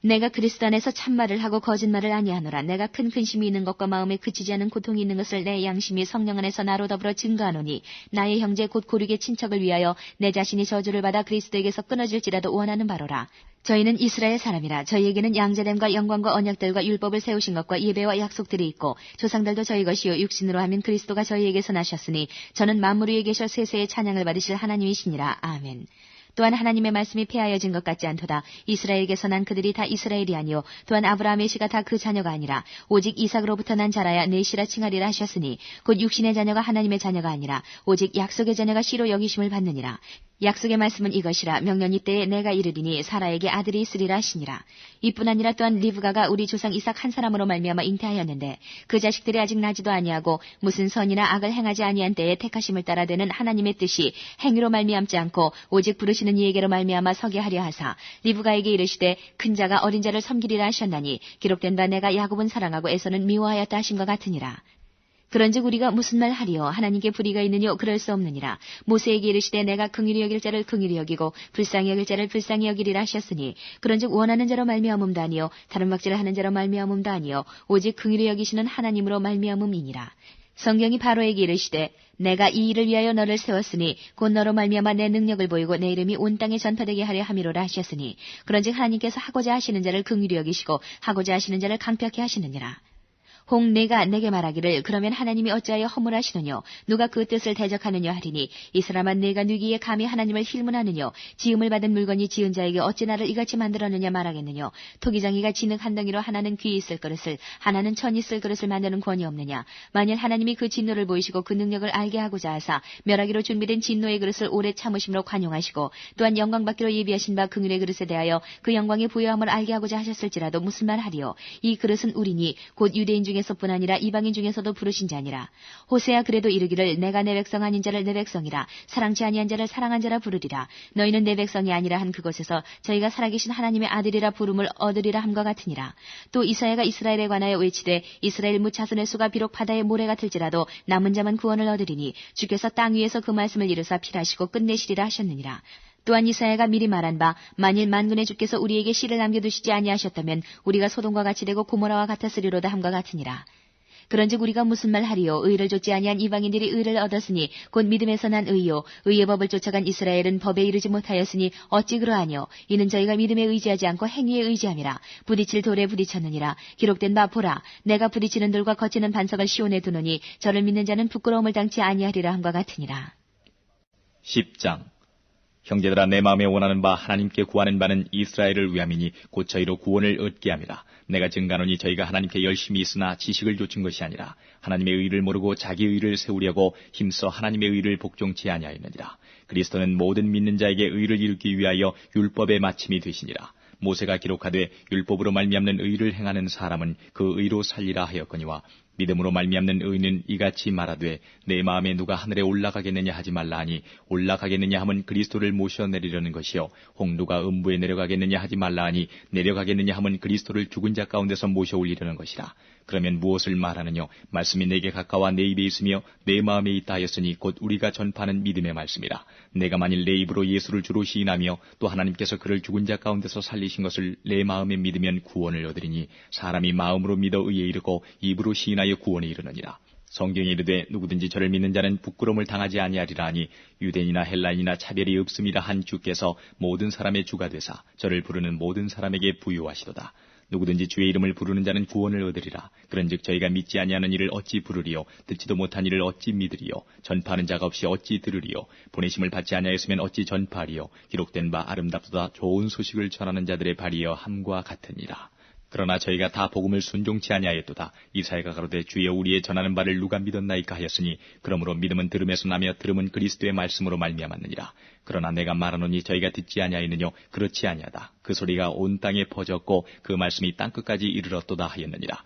내가 그리스도 안에서 참말을 하고 거짓말을 아니하노라. 내가 큰 근심이 있는 것과 마음에 그치지 않은 고통이 있는 것을 내 양심이 성령 안에서 나로 더불어 증거하노니 나의 형제 곧 고륙의 친척을 위하여 내 자신이 저주를 받아 그리스도에게서 끊어질지라도 원하는 바로라. 저희는 이스라엘 사람이라. 저희에게는 양제됨과 영광과 언약들과 율법을 세우신 것과 예배와 약속들이 있고 조상들도 저희 것이요 육신으로 하면 그리스도가 저희에게서 나셨으니 저는 만물 위에 계셔 세세의 찬양을 받으실 하나님이시니라. 아멘. 또한 하나님의 말씀이 폐하여진 것 같지 않도다. 이스라엘에게서 난 그들이 다 이스라엘이 아니요 또한 아브라함의 씨가 다 그 자녀가 아니라 오직 이삭으로부터 난 자라야 내 씨라 칭하리라 하셨으니 곧 육신의 자녀가 하나님의 자녀가 아니라 오직 약속의 자녀가 씨로 여기심을 받느니라. 약속의 말씀은 이것이라. 명년 이때에 내가 이르리니 사라에게 아들이 있으리라 하시니라. 이뿐 아니라 또한 리브가가 우리 조상 이삭 한 사람으로 말미암아 잉태하였는데 그 자식들이 아직 나지도 아니하고 무슨 선이나 악을 행하지 아니한 때에 택하심을 따라 되는 하나님의 뜻이 행위로 말미암지 않고 오직 부르시는 이에게로 말미암아 서게 하려 하사 리브가에게 이르시되 큰 자가 어린 자를 섬기리라 하셨나니 기록된 바 내가 야곱은 사랑하고 에서는 미워하였다 하신 것 같으니라. 그런즉 우리가 무슨 말 하리요? 하나님께 불의가 있느뇨? 그럴 수 없느니라. 모세에게 이르시되 내가 긍휼히 여길 자를 긍휼히 여기고 불쌍히 여길 자를 불쌍히 여기리라 하셨으니 그런즉 원하는 자로 말미암음도 아니요 다른 박질을 하는 자로 말미암음도 아니요 오직 긍휼히 여기시는 하나님으로 말미암음이니라. 성경이 바로에게 이르시되 내가 이 일을 위하여 너를 세웠으니 곧 너로 말미암아 내 능력을 보이고 내 이름이 온 땅에 전파되게 하려 함이로라 하셨으니 그런즉 하나님께서 하고자 하시는 자를 긍휼히 여기시고 하고자 하시는 자를 강평케 하시느니라. 혹 내가 내게 말하기를 그러면 하나님이 어찌하여 허물하시느뇨? 누가 그 뜻을 대적하느냐 하리니 이 사람아 내가 누기에 감히 하나님을 힐문하느뇨? 지음을 받은 물건이 지은 자에게 어찌 나를 이같이 만들었느냐 말하겠느뇨? 토기장이가 진흙 한 덩이로 하나는 귀 있을 그릇을 하나는 천 있을 그릇을 만드는 권이 없느냐? 만일 하나님이 그 진노를 보이시고 그 능력을 알게 하고자 하사 멸하기로 준비된 진노의 그릇을 오래 참으심으로 관용하시고 또한 영광 받기로 예비하신 바 긍휼의 그릇에 대하여 그 영광의 부요함을 알게 하고자 하셨을지라도 무슨 말 하리요? 이 그릇은 우리니 곧 유대인 중에서뿐 아니라 이방인 중에서도 부르신 자니라. 호세야 그래도 이르기를 내가 내 백성 아닌 자를 내 백성이라 사랑치 아니한 자를 사랑한 자라 부르리라. 너희는 내 백성이 아니라 한 그곳에서 저희가 살아계신 하나님의 아들이라 부름을 얻으리라 함과 같으니라. 또 이사야가 이스라엘에 관하여 외치되 이스라엘 무차선의 수가 비록 바다의 모래 같을지라도 남은 자만 구원을 얻으리니 주께서 땅 위에서 그 말씀을 이루사 필하시고 끝내시리라 하셨느니라. 또한 이사야가 미리 말한 바 만일 만군의 주께서 우리에게 씨를 남겨두시지 아니하셨다면 우리가 소돔과 같이 되고 고모라와 같았으리로다 함과 같으니라. 그런즉 우리가 무슨 말 하리요? 의를 좇지 아니한 이방인들이 의를 얻었으니 곧 믿음에서 난 의요 의의 법을 쫓아간 이스라엘은 법에 이르지 못하였으니 어찌 그러하뇨? 이는 저희가 믿음에 의지하지 않고 행위에 의지함이라. 부딪힐 돌에 부딪혔느니라. 기록된 바 보라 내가 부딪히는 돌과 거치는 반석을 시온에 두노니 저를 믿는 자는 부끄러움을 당치 아니하리라 함과 같으니라. 10장 형제들아 내 마음에 원하는 바 하나님께 구하는 바는 이스라엘을 위함이니 곧 저희로 구원을 얻게 함이라. 내가 증가하노니 저희가 하나님께 열심히 있으나 지식을 좇은 것이 아니라 하나님의 의를 모르고 자기 의를 세우려고 힘써 하나님의 의를 복종치 아니하였느니라. 그리스도는 모든 믿는 자에게 의를 이루기 위하여 율법의 마침이 되시니라. 모세가 기록하되 율법으로 말미암는 의를 행하는 사람은 그 의로 살리라 하였거니와 믿음으로 말미암는 의는 이같이 말하되 내 마음에 누가 하늘에 올라가겠느냐 하지 말라 하니 올라가겠느냐 함은 그리스도를 모셔내리려는 것이요 혹 누가 음부에 내려가겠느냐 하지 말라 하니 내려가겠느냐 함은 그리스도를 죽은 자 가운데서 모셔 올리려는 것이라. 그러면 무엇을 말하느냐? 말씀이 내게 가까워 내 입에 있으며 내 마음에 있다 하였으니 곧 우리가 전파하는 믿음의 말씀이라. 내가 만일 내 입으로 예수를 주로 시인하며 또 하나님께서 그를 죽은 자 가운데서 살리신 것을 내 마음에 믿으면 구원을 얻으리니 사람이 마음으로 믿어 의에 이르고 입으로 시인하여 구원에 이르느니라. 성경에 이르되 누구든지 저를 믿는 자는 부끄러움을 당하지 아니하리라 하니 유대인이나 헬라인이나 차별이 없음이라 한 주께서 모든 사람의 주가 되사 저를 부르는 모든 사람에게 부유하시도다. 누구든지 주의 이름을 부르는 자는 구원을 얻으리라. 그런즉 저희가 믿지 아니하는 이를 어찌 부르리요? 듣지도 못한 이를 어찌 믿으리요? 전파하는 자가 없이 어찌 들으리요? 보내심을 받지 아니하였으면 어찌 전파하리요? 기록된 바 아름답도다 좋은 소식을 전하는 자들의 발이여 함과 같으니라. 그러나 저희가 다 복음을 순종치 아니하였도다. 이사야가 가로되 주여 우리의 전하는 바를 누가 믿었나이까 하였으니 그러므로 믿음은 들음에서 나며 들음은 그리스도의 말씀으로 말미암았느니라. 그러나 내가 말하노니 저희가 듣지 아니하였느뇨? 그렇지 아니하다. 그 소리가 온 땅에 퍼졌고 그 말씀이 땅끝까지 이르렀도다 하였느니라.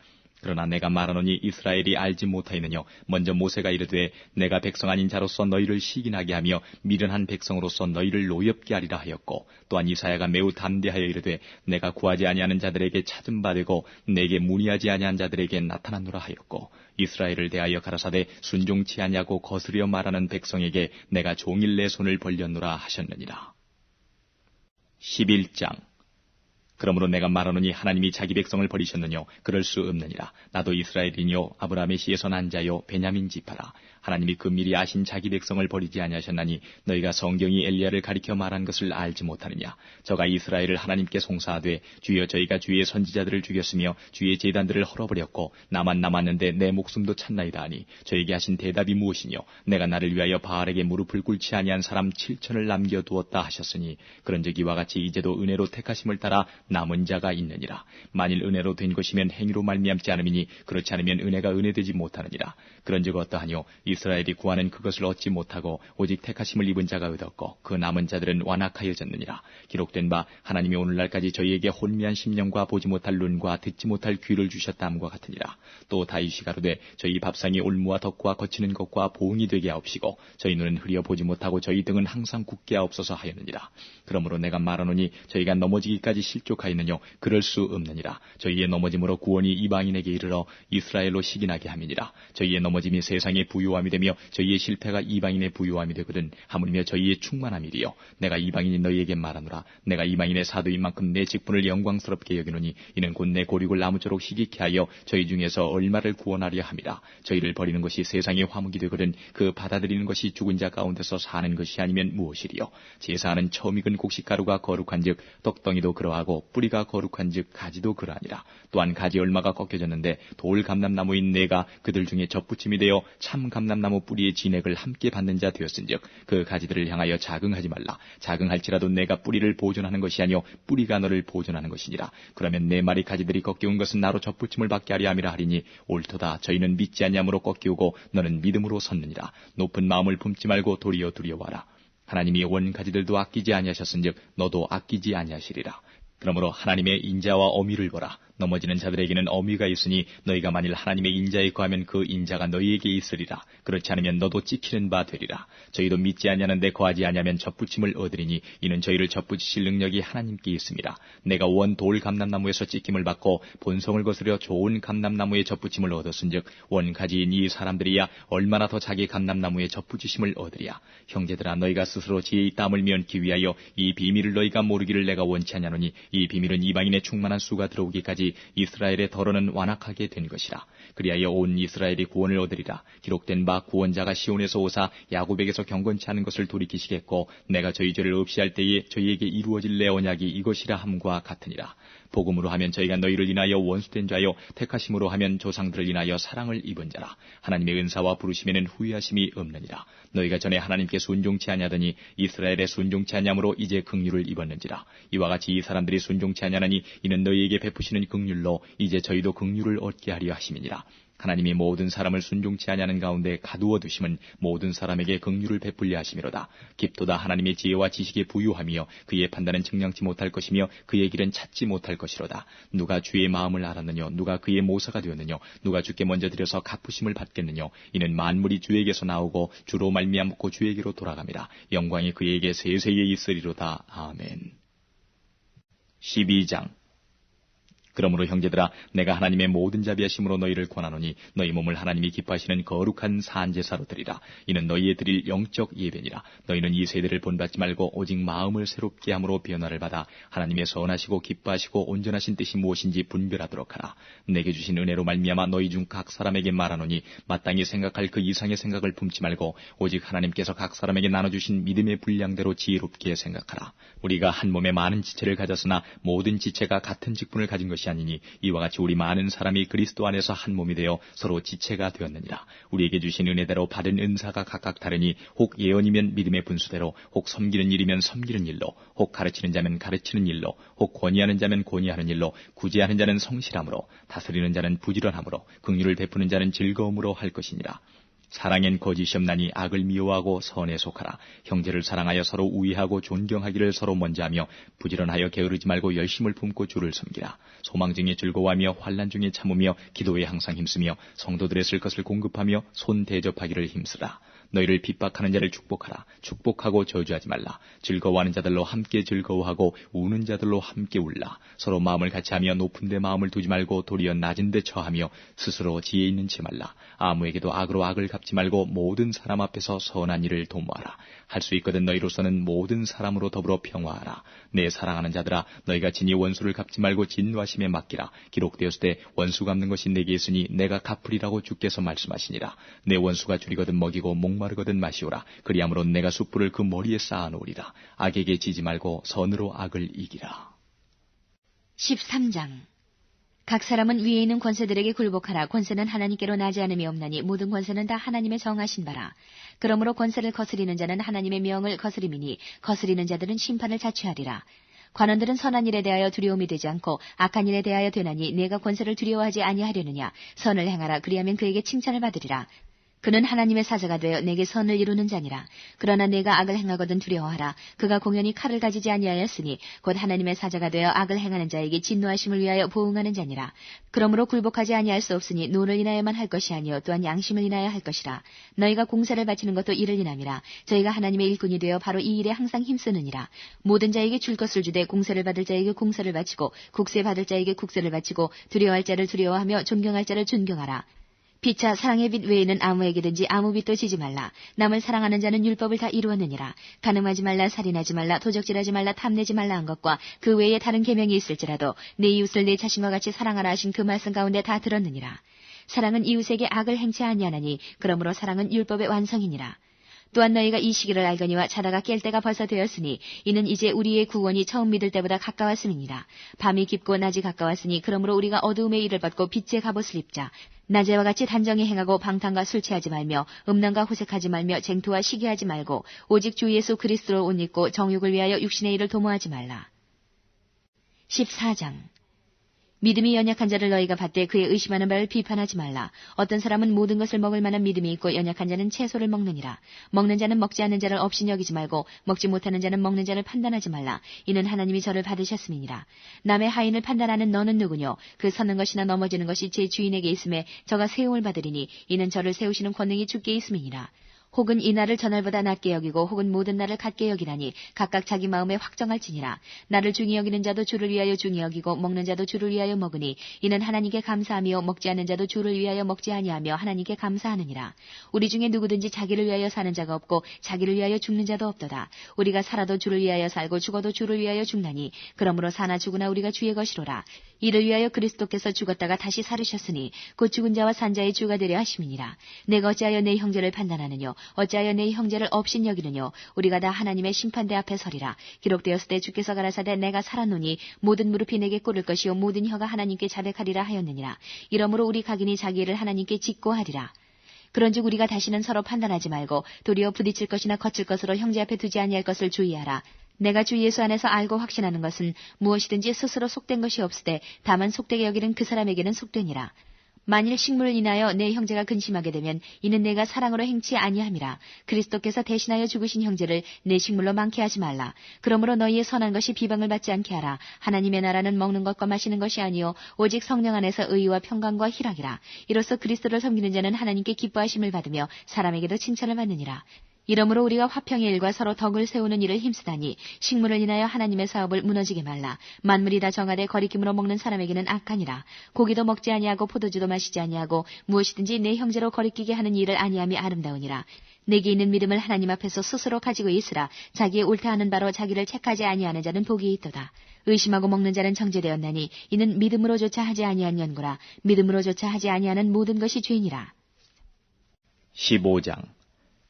그러나 내가 말하노니 이스라엘이 알지 못하였느뇨? 먼저 모세가 이르되 내가 백성 아닌 자로서 너희를 시긴하게 하며 미련한 백성으로서 너희를 노엽게 하리라 하였고 또한 이사야가 매우 담대하여 이르되 내가 구하지 아니하는 자들에게 찾음 받고 내게 문의하지 아니한 자들에게 나타나노라 하였고 이스라엘을 대하여 가라사대 순종치 아니하고 거스려 말하는 백성에게 내가 종일 내 손을 벌렸노라 하셨느니라. 11장. 그러므로 내가 말하노니 하나님이 자기 백성을 버리셨느뇨? 그럴 수 없느니라. 나도 이스라엘이뇨 아브라함의 씨에서 난 자요 베냐민 지파라. 하나님이 그 미리 아신 자기 백성을 버리지 아니하셨나니 너희가 성경이 엘리야를 가리켜 말한 것을 알지 못하느냐? 저가 이스라엘을 하나님께 송사하되 주여 저희가 주의 선지자들을 죽였으며 주의 제단들을 헐어버렸고 나만 남았는데 내 목숨도 찾나이다 하니 저에게 하신 대답이 무엇이뇨? 내가 나를 위하여 바알에게 무릎을 꿇지 아니한 사람 7천을 남겨두었다 하셨으니 그런즉 이와 같이 이제도 은혜로 택하심을 따라 남은 자가 있느니라. 만일 은혜로 된 것이면 행위로 말미암지 않음이니 그렇지 않으면 은혜가 은혜되지 못하느니라. 그런즉 어떠하뇨? 이스라엘이 구하는 그것을 얻지 못하고 오직 택하심을 입은 자가 얻었고 그 남은 자들은 완악하여졌느니라. 기록된 바 하나님이 오늘날까지 저희에게 혼미한 심령과 보지 못할 눈과 듣지 못할 귀를 주셨다함과 같으니라. 또 다윗이 가로되 저희 밥상이 올무와 덕과 거치는 것과 보응이 되게 하옵시고 저희 눈은 흐려 보지 못하고 저희 등은 항상 굳게 하옵소서 하였느니라. 그러므로 내가 말하노니 저희가 넘어지기까지 실족하였느뇨? 그럴 수 없느니라. 저희의 넘어짐으로 구원이 이방인에게 이르러 이스라엘로 시긴하게 함이니라. 저희의 넘어짐이 세상의 부요함이 되며 저희의 실패가 이방인의 부요함이 되거든 하물며 저희의 충만함이리요. 내가 이방인이 너희에게 말하노라. 내가 이방인의 사도인 만큼 내 직분을 영광스럽게 여기노니 이는 곧 내 고륙을 아무쪼록 희귀케 하여 저희 중에서 얼마를 구원하려 함이라. 저희를 버리는 것이 세상의 화목이 되거든 그 받아들이는 것이 죽은 자 가운데서 사는 것이 아니면 무엇이리요? 제사하는 처음 익은 곡식가루가 거룩한즉 떡덩이도 그러하고 뿌리가 거룩한즉 가지도 그러하니라. 또한 가지 얼마가 꺾여졌는데 돌 감람나무인 내가 그들 중에 접붙임이 되어 참 감람나무 뿌리의 진액을 함께 받는 자 되었은즉 그 가지들을 향하여 자긍하지 말라. 자긍할지라도 내가 뿌리를 보존하는 것이 아니요 뿌리가 너를 보존하는 것이니라. 그러면 내 말이 가지들이 꺾여온 것은 나로 접붙임을 받게 하려 함이라 하리니 옳도다. 저희는 믿지 아니함으로 꺾이오고 너는 믿음으로 섰느니라. 높은 마음을 품지 말고 도리어 두려워하라. 하나님이 원 가지들도 아끼지 아니하셨은즉 너도 아끼지 아니하시리라. 그러므로 하나님의 인자와 어미를 보라. 넘어지는 자들에게는 어미가 있으니 너희가 만일 하나님의 인자에 거하면 그 인자가 너희에게 있으리라. 그렇지 않으면 너도 찍히는 바 되리라. 저희도 믿지 아니하는데 거하지 아니하면 접붙임을 얻으리니 이는 저희를 접붙이실 능력이 하나님께 있습니다. 내가 원 돌 감람나무에서 찍힘을 받고 본성을 거스려 좋은 감람나무에 접붙임을 얻었은즉 원 가지인 이 사람들이야 얼마나 더 자기 감람나무에 접붙이심을 얻으리야. 형제들아 너희가 스스로 지혜의 땀을 면기 위하여 이 비밀을 너희가 모르기를 내가 원치 아니하노니 이 비밀은 이방인의 충만한 수가 들어오기까지 이스라엘의 덜어는 완악하게 된 것이라. 그리하여 온 이스라엘이 구원을 얻으리라. 기록된 바 구원자가 시온에서 오사 야곱에게서 경건치 않은 것을 돌이키시겠고 내가 저희 죄를 없이 할 때에 저희에게 이루어질 내 언약이 이것이라 함과 같으니라. 복음으로 하면 저희가 너희를 인하여 원수된 자요 택하심으로 하면 조상들을 인하여 사랑을 입은 자라. 하나님의 은사와 부르심에는 후회하심이 없느니라. 너희가 전에 하나님께 순종치 아니하더니 이스라엘에 순종치 아니함으로 이제 긍휼을 입었는지라. 이와 같이 이 사람들이 순종치 아니하니 이는 너희에게 베푸시는 긍휼로 이제 저희도 긍휼을 얻게 하려 하심이니라. 하나님이 모든 사람을 순종치 아니하는 가운데 가두어 두심은 모든 사람에게 긍휼을 베풀려 하심이로다. 깊도다 하나님의 지혜와 지식에 부유하며 그의 판단은 증량치 못할 것이며 그의 길은 찾지 못할 것이로다. 누가 주의 마음을 알았느냐? 누가 그의 모사가 되었느냐? 누가 주께 먼저 드려서 갚으심을 받겠느냐? 이는 만물이 주에게서 나오고 주로 말미암고 주에게로 돌아갑니다. 영광이 그에게 세세에 있으리로다. 아멘. 12장. 그러므로 형제들아, 내가 하나님의 모든 자비하심으로 너희를 권하노니 너희 몸을 하나님이 기뻐하시는 거룩한 산제사로 드리라. 이는 너희의 드릴 영적 예배니라. 너희는 이 세대를 본받지 말고 오직 마음을 새롭게 함으로 변화를 받아 하나님의 선하시고 기뻐하시고 온전하신 뜻이 무엇인지 분별하도록 하라. 내게 주신 은혜로 말미암아 너희 중 각 사람에게 말하노니 마땅히 생각할 그 이상의 생각을 품지 말고 오직 하나님께서 각 사람에게 나눠주신 믿음의 분량대로 지혜롭게 생각하라. 우리가 한 몸에 많은 지체를 가졌으나 모든 지체가 같은 직분을 가진 것이 아니니 이와 같이 우리 많은 사람이 그리스도 안에서 한 몸이 되어 서로 지체가 되었느니라. 우리에게 주신 은혜대로 받은 은사가 각각 다르니 혹 예언이면 믿음의 분수대로, 혹 섬기는 일이면 섬기는 일로, 혹 가르치는 자면 가르치는 일로, 혹 권위하는 자면 권위하는 일로, 구제하는 자는 성실함으로, 다스리는 자는 부지런함으로, 긍휼을 베푸는 자는 즐거움으로 할 것이니라. 사랑엔 거짓이 없나니 악을 미워하고 선에 속하라. 형제를 사랑하여 서로 우애하고 존경하기를 서로 먼저 하며 부지런하여 게으르지 말고 열심을 품고 주를 섬기라. 소망 중에 즐거워하며 환난 중에 참으며 기도에 항상 힘쓰며 성도들의 쓸 것을 공급하며 손 대접하기를 힘쓰라. 너희를 핍박하는 자를 축복하라. 축복하고 저주하지 말라. 즐거워하는 자들로 함께 즐거워하고 우는 자들로 함께 울라. 서로 마음을 같이하며 높은 데 마음을 두지 말고 도리어 낮은 데 처하며 스스로 지혜 있는 채 말라. 아무에게도 악으로 악을 갚지 말고 모든 사람 앞에서 선한 일을 도모하라. 할 수 있거든 너희로서는 모든 사람으로 더불어 평화하라. 내 사랑하는 자들아, 너희가 진히 원수를 갚지 말고 진노하심에 맡기라. 기록되었을 때 원수 갚는 것이 내게 있으니 내가 갚으리라고 주께서 말씀하시니라. 내 원수가 줄이거든 먹이고 목마르거든 마시오라. 그리함으로 내가 숯불을 그 머리에 쌓아놓으리라. 악에게 지지 말고 선으로 악을 이기라. 13장. 각 사람은 위에 있는 권세들에게 굴복하라. 권세는 하나님께로 나지 않음이 없나니 모든 권세는 다 하나님의 정하신 바라. 그러므로 권세를 거스리는 자는 하나님의 명을 거스림이니 거스리는 자들은 심판을 자취하리라. 관원들은 선한 일에 대하여 두려움이 되지 않고 악한 일에 대하여 되나니 내가 권세를 두려워하지 아니하려느냐. 선을 행하라. 그리하면 그에게 칭찬을 받으리라. 그는 하나님의 사자가 되어 내게 선을 이루는 자니라. 그러나 내가 악을 행하거든 두려워하라. 그가 공연히 칼을 가지지 아니하였으니 곧 하나님의 사자가 되어 악을 행하는 자에게 진노하심을 위하여 보응하는 자니라. 그러므로 굴복하지 아니할 수 없으니 노를 인하여만 할 것이 아니요 또한 양심을 인하여 할 것이라. 너희가 공세를 바치는 것도 이를 인함이라. 저희가 하나님의 일꾼이 되어 바로 이 일에 항상 힘쓰느니라. 모든 자에게 줄 것을 주되 공세를 받을 자에게 공세를 바치고 국세 받을 자에게 국세를 바치고 두려워할 자를 두려워하며 존경할 자를 존경하라. 피차 사랑의 빛 외에는 아무에게든지 아무 빛도 지지 말라. 남을 사랑하는 자는 율법을 다 이루었느니라. 간음하지 말라, 살인하지 말라, 도적질하지 말라, 탐내지 말라 한 것과 그 외에 다른 계명이 있을지라도 내 이웃을 내 자신과 같이 사랑하라 하신 그 말씀 가운데 다 들었느니라. 사랑은 이웃에게 악을 행치 아니하나니 그러므로 사랑은 율법의 완성이니라. 또한 너희가 이 시기를 알거니와 자다가 깰 때가 벌써 되었으니 이는 이제 우리의 구원이 처음 믿을 때보다 가까웠음이니라. 밤이 깊고 낮이 가까웠으니 그러므로 우리가 어두움의 일을 벗고 빛의 갑옷을 입자. 낮에와 같이 단정히 행하고 방탕과 술 취하지 말며 음란과 호색하지 말며 쟁투와 시기하지 말고 오직 주 예수 그리스도로 옷 입고 정욕을 위하여 육신의 일을 도모하지 말라. 14장. 믿음이 연약한 자를 너희가 받되 그의 의심하는 바를 비판하지 말라. 어떤 사람은 모든 것을 먹을 만한 믿음이 있고 연약한 자는 채소를 먹느니라. 먹는 자는 먹지 않는 자를 없이 여기지 말고 먹지 못하는 자는 먹는 자를 판단하지 말라. 이는 하나님이 저를 받으셨음이니라. 남의 하인을 판단하는 너는 누구뇨? 그 서는 것이나 넘어지는 것이 제 주인에게 있음에 저가 세움을 받으리니 이는 저를 세우시는 권능이 주께 있음이니라. 혹은 이 날을 저날보다 낮게 여기고 혹은 모든 날을 같게 여기라니 각각 자기 마음에 확정할지니라. 나를 중히 여기는 자도 주를 위하여 중히 여기고 먹는 자도 주를 위하여 먹으니 이는 하나님께 감사하며 먹지 않는 자도 주를 위하여 먹지 아니하며 하나님께 감사하느니라. 우리 중에 누구든지 자기를 위하여 사는 자가 없고 자기를 위하여 죽는 자도 없도다. 우리가 살아도 주를 위하여 살고 죽어도 주를 위하여 죽나니 그러므로 사나 죽으나 우리가 주의 것이로라. 이를 위하여 그리스도께서 죽었다가 다시 살으셨으니 곧 죽은 자와 산 자의 주가 되려 하심이니라. 내가 어찌하여 내 형제를 판단하느뇨? 어찌하여 내 형제를 업신여기느뇨? 우리가 다 하나님의 심판대 앞에 서리라. 기록되었을 때 주께서 가라사대 내가 살았노니 모든 무릎이 내게 꿇을 것이요 모든 혀가 하나님께 자백하리라 하였느니라. 이러므로 우리 각인이 자기 일을 하나님께 짓고 하리라. 그런즉 우리가 다시는 서로 판단하지 말고 도리어 부딪힐 것이나 거칠 것으로 형제 앞에 두지 아니할 것을 주의하라. 내가 주 예수 안에서 알고 확신하는 것은 무엇이든지 스스로 속된 것이 없으되 다만 속되게 여기는 그 사람에게는 속되니라. 만일 식물을 인하여 내 형제가 근심하게 되면 이는 내가 사랑으로 행치 아니함이라. 그리스도께서 대신하여 죽으신 형제를 내 식물로 많게 하지 말라. 그러므로 너희의 선한 것이 비방을 받지 않게 하라. 하나님의 나라는 먹는 것과 마시는 것이 아니요 오직 성령 안에서 의와 평강과 희락이라. 이로써 그리스도를 섬기는 자는 하나님께 기뻐하심을 받으며 사람에게도 칭찬을 받느니라. 이러므로 우리가 화평의 일과 서로 덕을 세우는 일을 힘쓰다니 식물을 인하여 하나님의 사업을 무너지게 말라. 만물이 다 정하되 거리낌으로 먹는 사람에게는 악하니라. 고기도 먹지 아니하고 포도주도 마시지 아니하고 무엇이든지 내 형제로 거리끼게 하는 일을 아니함이 아름다우니라. 내게 있는 믿음을 하나님 앞에서 스스로 가지고 있으라. 자기의 옳다하는 바로 자기를 책하지 아니하는 자는 복이 있도다. 의심하고 먹는 자는 정죄되었나니 이는 믿음으로조차 하지 아니한 연고라. 믿음으로조차 하지 아니하는 모든 것이 죄니라. 15장.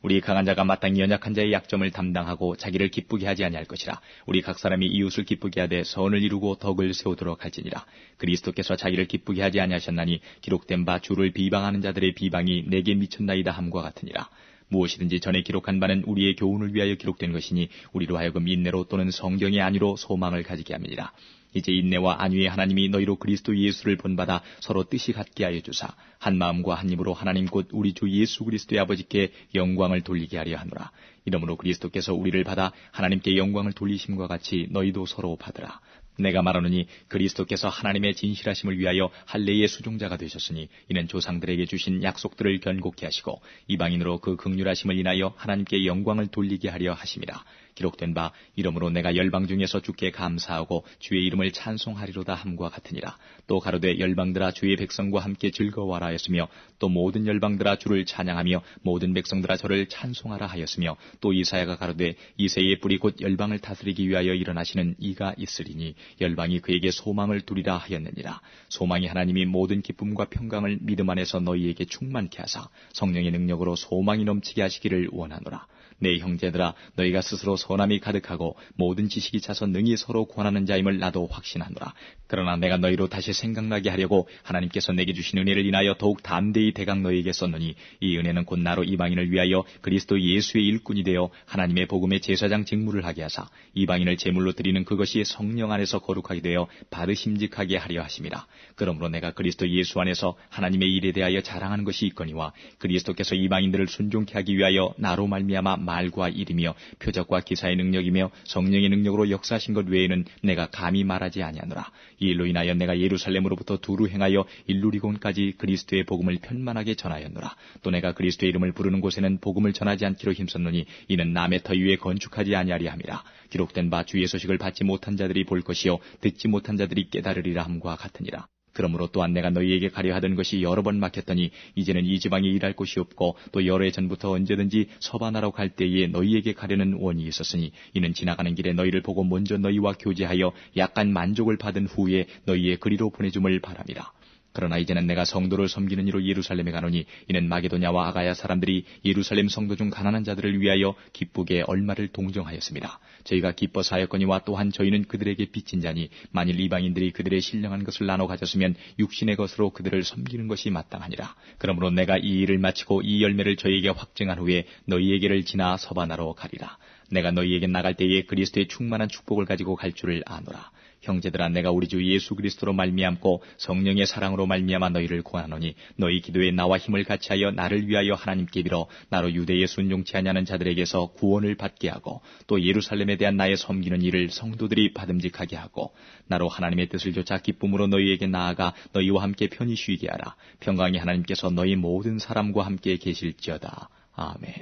우리 강한 자가 마땅히 연약한 자의 약점을 담당하고 자기를 기쁘게 하지 아니할 것이라. 우리 각 사람이 이웃을 기쁘게 하되 선을 이루고 덕을 세우도록 할지니라. 그리스도께서 자기를 기쁘게 하지 아니하셨나니 기록된 바 주를 비방하는 자들의 비방이 내게 미쳤나이다 함과 같으니라. 무엇이든지 전에 기록한 바는 우리의 교훈을 위하여 기록된 것이니 우리로 하여금 인내로 또는 성경의 안위로 소망을 가지게 함이니라. 이제 인내와 안위의 하나님이 너희로 그리스도 예수를 본받아 서로 뜻이 같게 하여 주사 한 마음과 한 입으로 하나님 곧 우리 주 예수 그리스도의 아버지께 영광을 돌리게 하려 하노라. 이러므로 그리스도께서 우리를 받아 하나님께 영광을 돌리심과 같이 너희도 서로 받으라. 내가 말하노니 그리스도께서 하나님의 진실하심을 위하여 할례의 수종자가 되셨으니 이는 조상들에게 주신 약속들을 견고케 하시고 이방인으로 그 긍휼하심을 인하여 하나님께 영광을 돌리게 하려 하심이라. 기록된 바 이러므로 내가 열방 중에서 주께 감사하고 주의 이름을 찬송하리로다 함과 같으니라. 또 가로되 열방들아 주의 백성과 함께 즐거워하라 하였으며 또 모든 열방들아 주를 찬양하며 모든 백성들아 저를 찬송하라 하였으며 또 이사야가 가로되 이새의 뿌리 곧 열방을 다스리기 위하여 일어나시는 이가 있으리니 열방이 그에게 소망을 두리라 하였느니라. 소망이 하나님이 모든 기쁨과 평강을 믿음 안에서 너희에게 충만케 하사 성령의 능력으로 소망이 넘치게 하시기를 원하노라. 내 형제들아 너희가 스스로 선함이 가득하고 모든 지식이 차서 능히 서로 권하는 자임을 나도 확신하노라. 그러나 내가 너희로 다시 생각나게 하려고 하나님께서 내게 주신 은혜를 인하여 더욱 담대히 대강 너희에게 썼노니 이 은혜는 곧 나로 이방인을 위하여 그리스도 예수의 일꾼이 되어 하나님의 복음의 제사장 직무를 하게 하사 이방인을 제물로 드리는 그것이 성령 안에서 거룩하게 되어 바르심직하게 하려 하심이라. 그러므로 내가 그리스도 예수 안에서 하나님의 일에 대하여 자랑하는 것이 있거니와 그리스도께서 이방인들을 순종케 하기 위하여 나로 말미암아 말과 일이며 표적과 기사의 능력이며 성령의 능력으로 역사하신 것 외에는 내가 감히 말하지 아니하노라. 이 일로 인하여 내가 예루살렘으로부터 두루 행하여 일루리곤까지 그리스도의 복음을 편만하게 전하였노라. 또 내가 그리스도의 이름을 부르는 곳에는 복음을 전하지 않기로 힘썼노니 이는 남의 터 위에 건축하지 아니하리 함이라. 기록된 바 주의 소식을 받지 못한 자들이 볼 것이요 듣지 못한 자들이 깨달으리라 함과 같으니라. 그러므로 또한 내가 너희에게 가려 하던 것이 여러 번 막혔더니 이제는 이 지방에 일할 곳이 없고 또 여러 해 전부터 언제든지 서바나로 갈 때에 너희에게 가려는 원이 있었으니 이는 지나가는 길에 너희를 보고 먼저 너희와 교제하여 약간 만족을 받은 후에 너희의 그리로 보내줌을 바람이라. 그러나 이제는 내가 성도를 섬기는 이로 예루살렘에 가노니 이는 마게도냐와 아가야 사람들이 예루살렘 성도 중 가난한 자들을 위하여 기쁘게 얼마를 동정하였습니다. 저희가 기뻐서 하였거니와 또한 저희는 그들에게 빚진 자니 만일 이방인들이 그들의 신령한 것을 나눠 가졌으면 육신의 것으로 그들을 섬기는 것이 마땅하니라. 그러므로 내가 이 일을 마치고 이 열매를 저희에게 확증한 후에 너희에게를 지나 서바나로 가리라. 내가 너희에게 나갈 때에 그리스도의 충만한 축복을 가지고 갈 줄을 아노라. 형제들아 내가 우리 주 예수 그리스도로 말미암고 성령의 사랑으로 말미암아 너희를 구하노니 너희 기도에 나와 힘을 같이하여 나를 위하여 하나님께 빌어 나로 유대에 순종치 아니하는 자들에게서 구원을 받게 하고 또 예루살렘에 대한 나의 섬기는 일을 성도들이 받음직하게 하고 나로 하나님의 뜻을 좇아 기쁨으로 너희에게 나아가 너희와 함께 편히 쉬게 하라. 평강의 하나님께서 너희 모든 사람과 함께 계실지어다. 아멘.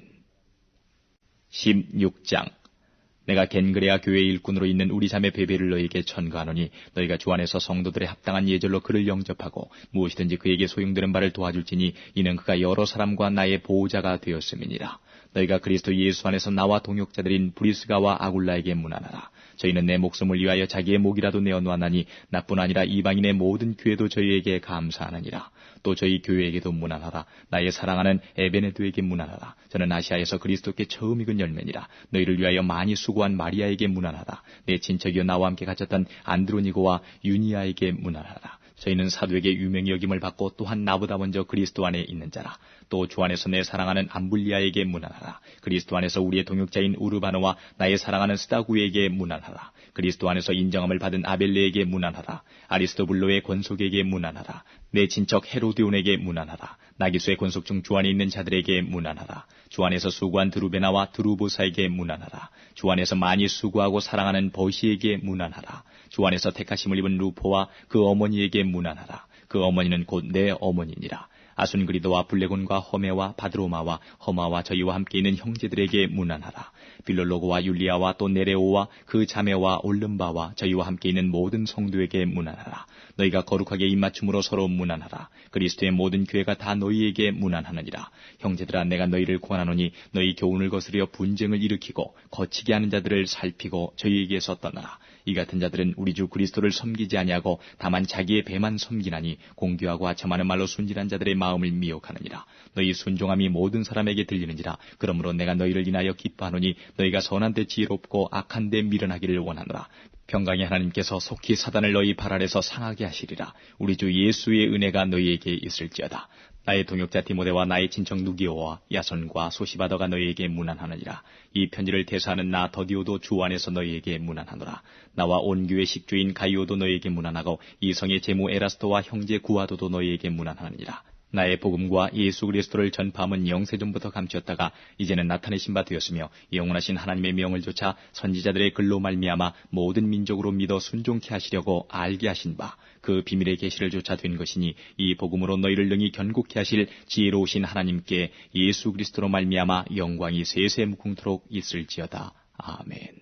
16장. 내가 겐그레아 교회 일꾼으로 있는 우리 자매 베베를 너희에게 천거하노니 너희가 주 안에서 성도들의 합당한 예절로 그를 영접하고 무엇이든지 그에게 소용되는 바를 도와줄지니 이는 그가 여러 사람과 나의 보호자가 되었음이니라. 너희가 그리스도 예수 안에서 나와 동역자들인 브리스가와 아굴라에게 문안하라. 저희는 내 목숨을 위하여 자기의 목이라도 내어놓았나니 나뿐 아니라 이방인의 모든 교회도 저희에게 감사하느니라. 또 저희 교회에게도 문안하라. 나의 사랑하는 에베네도에게 문안하라. 저는 아시아에서 그리스도께 처음 익은 열매니라. 너희를 위하여 많이 수고한 마리아에게 문안하라. 내 친척이여 나와 함께 갇혔던 안드로니고와 유니아에게 문안하라. 저희는 사도에게 유명히 여김을 받고 또한 나보다 먼저 그리스도 안에 있는 자라. 또 주 안에서 내 사랑하는 암블리아에게 문안하라. 그리스도 안에서 우리의 동역자인 우르바노와 나의 사랑하는 스다구에게 문안하라. 그리스도 안에서 인정함을 받은 아벨레에게 문안하라. 아리스토블로의 권속에게 문안하라. 내 친척 헤로디온에게 문안하라. 나기수의 권속 중 주 안에 있는 자들에게 문안하라. 주 안에서 수고한 드루베나와 드루보사에게 문안하라. 주 안에서 많이 수고하고 사랑하는 버시에게 문안하라. 주 안에서 택하심을 입은 루포와 그 어머니에게 문안하라. 그 어머니는 곧 내 어머니니라. 아순그리도와 블레곤과 허메와 바드로마와 허마와 저희와 함께 있는 형제들에게 문안하라. 빌롤로고와 율리아와 또 네레오와 그 자매와 올름바와 저희와 함께 있는 모든 성도에게 문안하라. 너희가 거룩하게 입맞춤으로 서로 문안하라. 그리스도의 모든 교회가 다 너희에게 문안하느니라. 형제들아, 내가 너희를 권하노니 너희 교훈을 거스려 분쟁을 일으키고 거치게 하는 자들을 살피고 저희에게서 떠나라. 이 같은 자들은 우리 주 그리스도를 섬기지 아니하고 다만 자기의 배만 섬기나니 공교하고 아첨하는 말로 순진한 자들의 마음을 미혹하느니라. 너희 순종함이 모든 사람에게 들리는지라. 그러므로 내가 너희를 인하여 기뻐하노니 너희가 선한 데 지혜롭고 악한 데 미련하기를 원하노라. 평강의 하나님께서 속히 사단을 너희 발 아래서 상하게 하시리라. 우리 주 예수의 은혜가 너희에게 있을지어다. 나의 동역자 디모데와 나의 친척 누기오와 야손과 소시바더가 너희에게 문안하느니라. 이 편지를 대사하는 나 더디오도 주 안에서 너희에게 문안하노라. 나와 온 교회 식주인 가이오도 너희에게 문안하고 이 성의 제무 에라스토와 형제 구아도도 너희에게 문안하느니라. 나의 복음과 예수 그리스도를 전파함은 영세전부터 감추었다가 이제는 나타내신 바 되었으며 영원하신 하나님의 명을 조차 선지자들의 글로 말미암아 모든 민족으로 믿어 순종케 하시려고 알게 하신 바 그 비밀의 계시를 조차 된 것이니 이 복음으로 너희를 능히 견고케 하실 지혜로우신 하나님께 예수 그리스도로 말미암아 영광이 세세 무궁토록 있을지어다. 아멘.